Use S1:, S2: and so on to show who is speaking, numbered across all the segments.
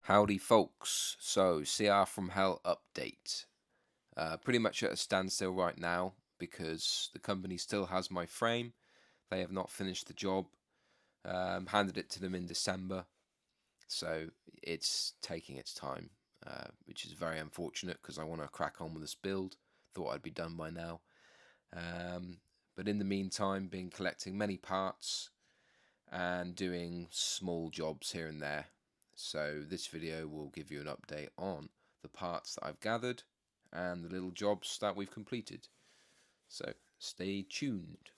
S1: Howdy folks, so CR from Hell update. Pretty much at a standstill right now because the company still has my frame. They have not finished the job. Handed it to them in December, so it's taking its time, which is very unfortunate because I want to crack on with this build. Thought I'd be done by now. But in the meantime, been collecting many parts and doing small jobs here and there. So this video will give you an update on the parts that I've gathered and the little jobs that we've completed. So stay tuned.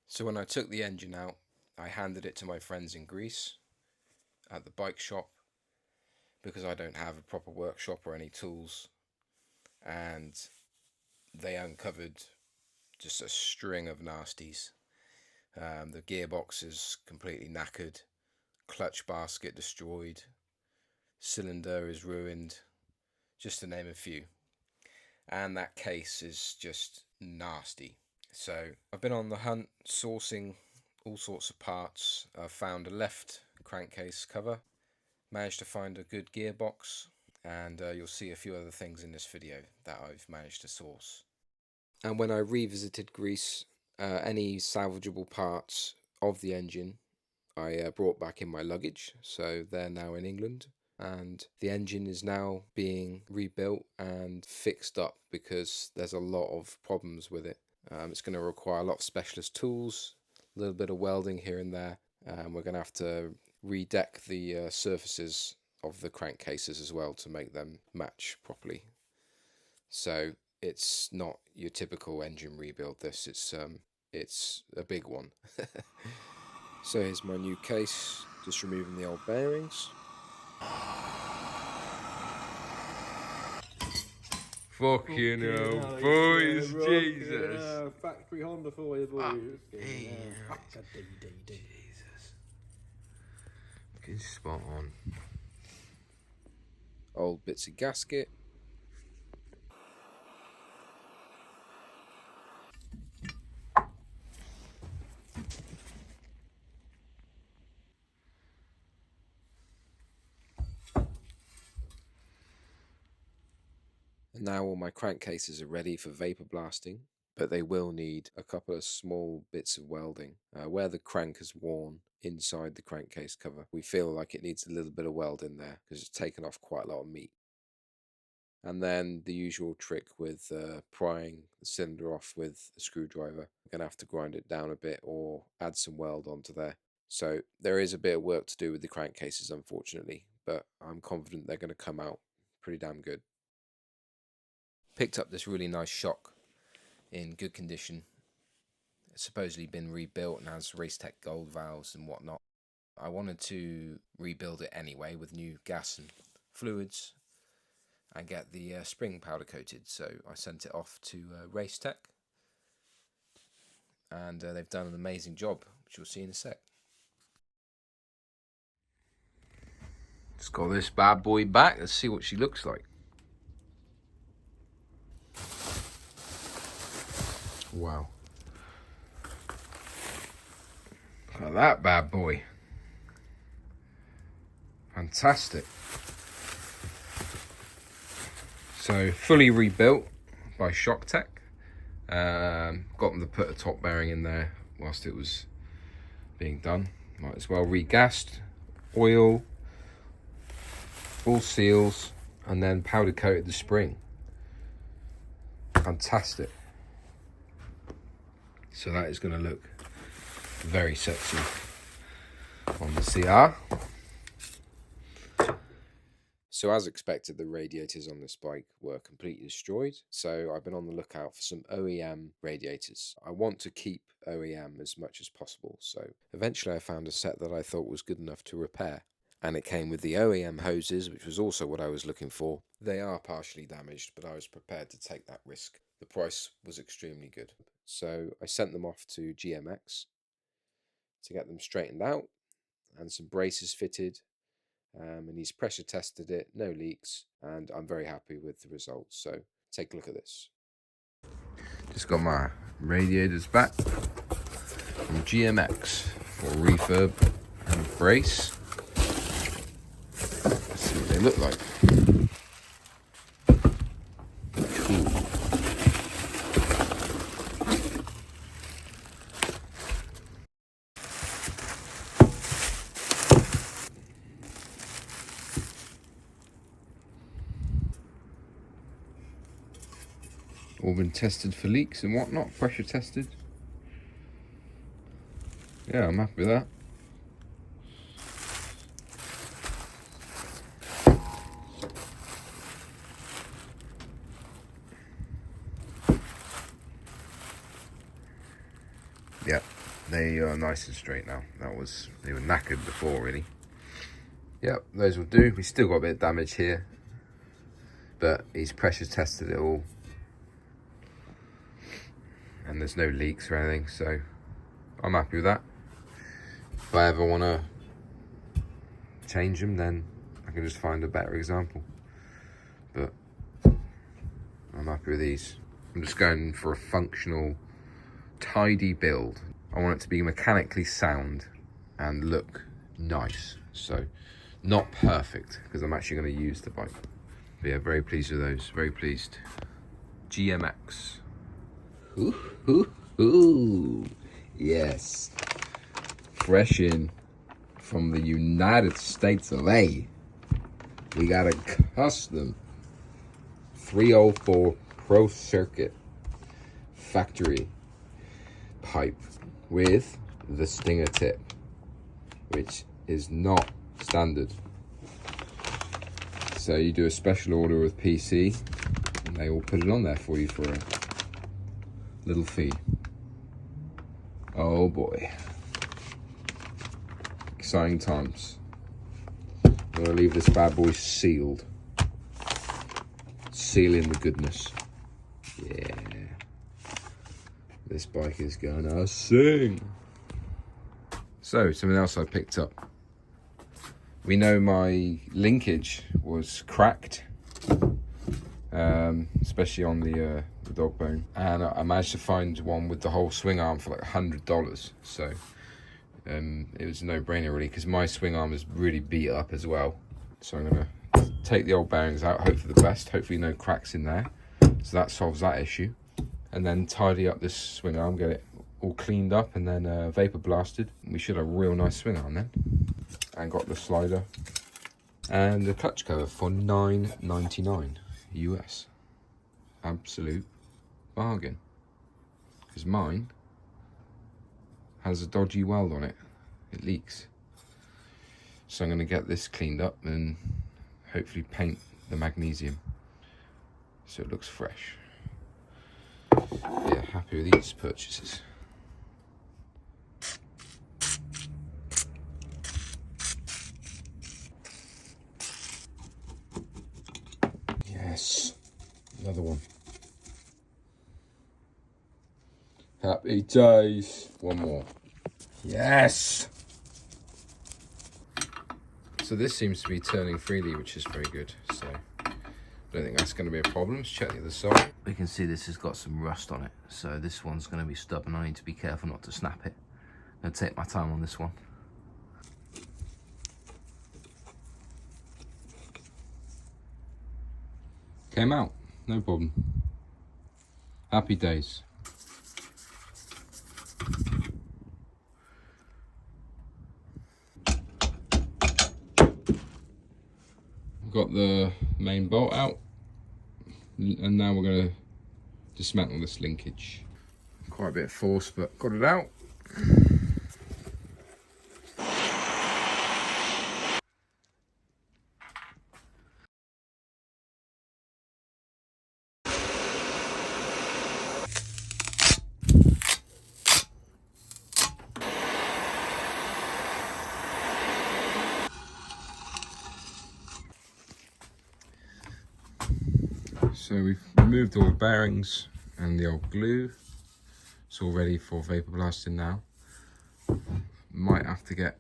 S1: So when I took the engine out, I handed it to my friends in Greece at the bike shop because I don't have a proper workshop or any tools, and they uncovered just a string of nasties. The gearbox is completely knackered, clutch basket destroyed, cylinder is ruined, just to name a few. And that case is just nasty. So I've been on the hunt, sourcing all sorts of parts. I've found a left crankcase cover, managed to find a good gearbox, and you'll see a few other things in this video that I've managed to source. And when I revisited Greece, any salvageable parts of the engine I brought back in my luggage, so they're now in England, and the engine is now being rebuilt and fixed up because there's a lot of problems with it. It's going to require a lot of specialist tools, a little bit of welding here and there. We're going to have to redeck the surfaces of the crankcases as well to make them match properly. So it's not your typical engine rebuild. This it's a big one. So here's my new case, just removing the old bearings.
S2: Fucking hell, boys, Jesus.
S3: Factory Honda for you, boys.
S2: Jesus. Fucking spot on.
S1: Old bits of gasket. And now all my crankcases are ready for vapor blasting, but they will need a couple of small bits of welding. Where the crank is worn inside the crankcase cover, we feel like it needs a little bit of weld in there because it's taken off quite a lot of meat. And then the usual trick with prying the cylinder off with a screwdriver. I'm going to have to grind it down a bit or add some weld onto there. So there is a bit of work to do with the crankcases, unfortunately, but I'm confident they're going to come out pretty damn good. Picked up this really nice shock in good condition. It's supposedly been rebuilt and has Racetech gold valves and whatnot. I wanted to rebuild it anyway with new gas and fluids and get the spring powder coated, so I sent it off to Racetech, and they've done an amazing job, which you'll see in a sec.
S2: Just got this bad boy back. Let's see what she looks like. Wow. Look at that bad boy. Fantastic. So fully rebuilt by ShockTech. Got them to put a top bearing in there whilst it was being done. Might as well regassed, oil, all seals, and then powder coated the spring. Fantastic. So that is going to look very sexy on the CR.
S1: So as expected, the radiators on this bike were completely destroyed. So I've been on the lookout for some OEM radiators. I want to keep OEM as much as possible. So eventually I found a set that I thought was good enough to repair. And it came with the OEM hoses, which was also what I was looking for. They are partially damaged, but I was prepared to take that risk. The price was extremely good. So I sent them off to GMX to get them straightened out and some braces fitted. And he's pressure tested it, no leaks, and I'm very happy with the results. So take a look at this.
S2: Just got my radiators back from GMX for refurb and brace. Let's see what they look like. Cool. All been tested for leaks and whatnot, pressure tested. Yeah, I'm happy with that. Yeah, they are nice and straight now. They were knackered before, really. Yep, those will do. We still got a bit of damage here, but he's pressure tested it all, and there's no leaks or anything, so I'm happy with that. If I ever want to change them, then I can just find a better example. But I'm happy with these. I'm just going for a functional, tidy build. I want it to be mechanically sound and look nice. So not perfect, because I'm actually going to use the bike. But yeah, very pleased with those. Very pleased. GMX. Ooh, ooh, ooh. Yes. Fresh in from the United States of A. We got a custom 304 Pro Circuit factory pipe with the Stinger tip, which is not standard. So you do a special order with PC and they will put it on there for you for a little fee. Oh boy. Exciting times. I'm gonna leave this bad boy sealed. Sealing the goodness. Yeah. This bike is gonna sing. So, something else I picked up. We know my linkage was cracked, especially on the dog bone, and I managed to find one with the whole swing arm for like $100. So it was a no-brainer really, because my swing arm is really beat up as well. So I'm gonna take the old bearings out, hope for the best, hopefully no cracks in there, so that solves that issue, and then tidy up this swing arm, get it all cleaned up, and then vapor blasted. We should have a real nice swing arm then. And got the slider and the clutch cover for $9.99 US. Absolute bargain, because mine has a dodgy weld on it. It leaks, so I'm going to get this cleaned up and hopefully paint the magnesium so it looks fresh. Yeah, happy with these purchases. Yes, another one. Happy days. One more. Yes. So this seems to be turning freely, which is very good. So I don't think that's going to be a problem. Let's check the other side.
S1: We can see this has got some rust on it, so this one's going to be stubborn. I need to be careful not to snap it. I'm going to take my time on this one.
S2: Came out, no problem. Happy days. Got the main bolt out, and now we're going to dismantle this linkage. Quite a bit of force, but got it out. So we've removed all the bearings and the old glue. It's all ready for vapor blasting now. Might have to get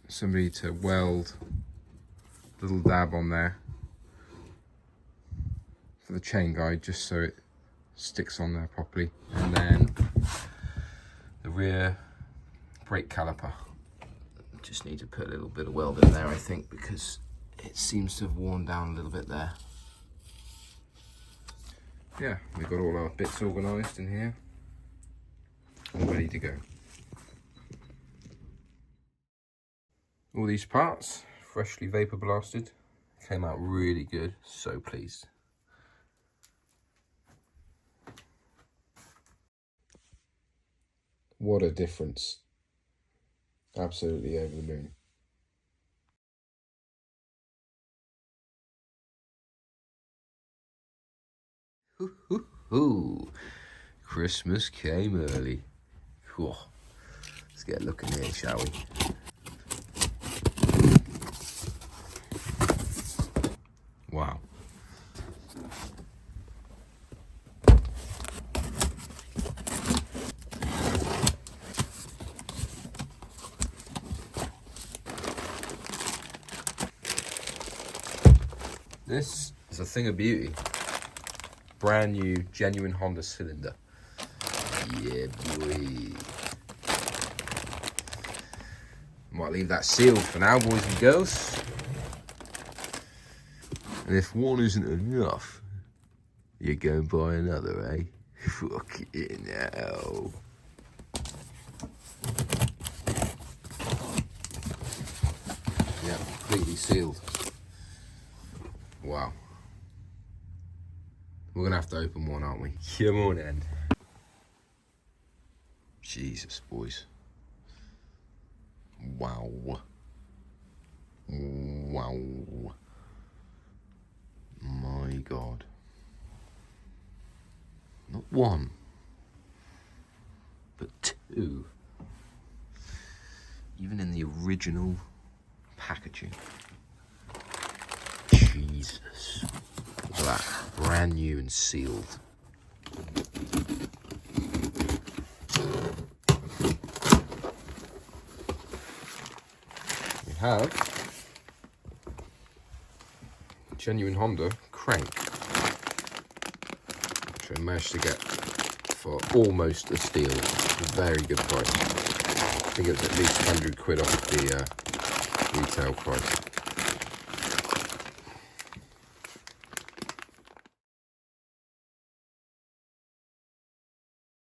S2: somebody to weld a little dab on there for the chain guide, just so it sticks on there properly. And then the rear brake caliper.
S1: Just need to put a little bit of weld in there, I think, because
S2: it seems to have worn down a little bit there. Yeah, we've got all our bits organised in here, all ready to go. All these parts, freshly vapor blasted, came out really good, so pleased. What a difference. Absolutely over the moon. Ooh, Christmas came early. Whew. Let's get a look in here, shall we? Wow. This is a thing of beauty. Brand new, genuine Honda cylinder. Yeah, boy. Might leave that sealed for now, boys and girls. And if one isn't enough, you go and buy another, eh? Fucking hell. Yeah, completely sealed. Wow. We're gonna have to open one, aren't we? Come on in. Jesus, boys. Wow. Wow. My God. Not one, but two. Even in the original packaging. Jesus. Look at that. Brand new and sealed. We have genuine Honda crank, which I managed to get for almost a steal. A very good price. I think it was at least 100 quid off the retail price.